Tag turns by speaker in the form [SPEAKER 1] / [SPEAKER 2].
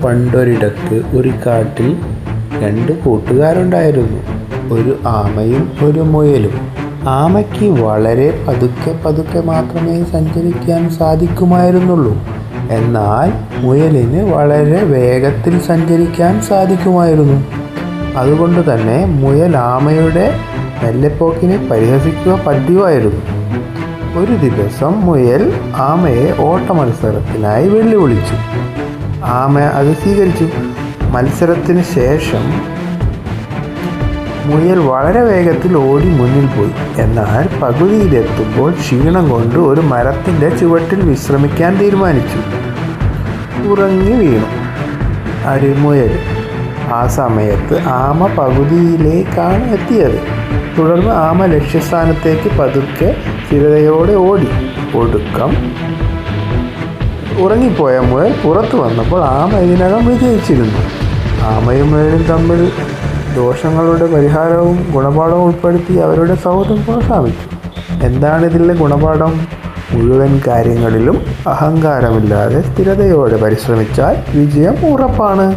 [SPEAKER 1] പണ്ടൊരിടത്ത് ഒരു കാട്ടിൽ രണ്ട് കൂട്ടുകാരുണ്ടായിരുന്നു. ഒരു ആമയും ഒരു മുയലും. ആമയ്ക്ക് വളരെ പതുക്കെ മാത്രമേ സഞ്ചരിക്കാൻ സാധിക്കുമായിരുന്നുള്ളൂ. എന്നാൽ മുയലിന് വളരെ വേഗത്തിൽ സഞ്ചരിക്കാൻ സാധിക്കുമായിരുന്നു. അതുകൊണ്ട് തന്നെ മുയൽ ആമയുടെ മെല്ലെപ്പോക്കിനെ പരിഹസിക്കുക പതിവായിരുന്നു. ഒരു ദിവസം മുയൽ ആമയെ ഓട്ട മത്സരത്തിനായി വെല്ലുവിളിച്ചു. ആമ അത് സ്വീകരിച്ചു. മത്സരത്തിന് ശേഷം മുയൽ വളരെ വേഗത്തിൽ ഓടി മുന്നിൽ പോയി. എന്നാൽ പകുതിയിലെത്തുമ്പോൾ ക്ഷീണം കൊണ്ട് ഒരു മരത്തിൻ്റെ ചുവട്ടിൽ വിശ്രമിക്കാൻ തീരുമാനിച്ചു. ഉറങ്ങി വീണു മുയൽ. ആ സമയത്ത് ആമ പകുതിയിലേക്കാണ് എത്തിയത്. തുടർന്ന് ആമ ലക്ഷ്യസ്ഥാനത്തേക്ക് പതുക്കെ സ്ഥിരതയോടെ ഓടി. ഒടുക്കം ഉറങ്ങിപ്പോയ മുയൽ പുറത്തു വന്നപ്പോൾ ആമ ഇതിനകം വിജയിച്ചിരുന്നു. ആമയും മുയലും തമ്മിൽ ദോഷങ്ങളുടെ പരിഹാരവും ഗുണപാഠവും ഉൾപ്പെടുത്തി അവരുടെ സൗഹൃദം പ്രോത്സാഹിപ്പിച്ചു. എന്താണ് ഇതിലെ ഗുണപാഠം? മുഴുവൻ കാര്യങ്ങളിലും അഹങ്കാരമില്ലാതെ സ്ഥിരതയോടെ പരിശ്രമിച്ചാൽ വിജയം ഉറപ്പാണ്.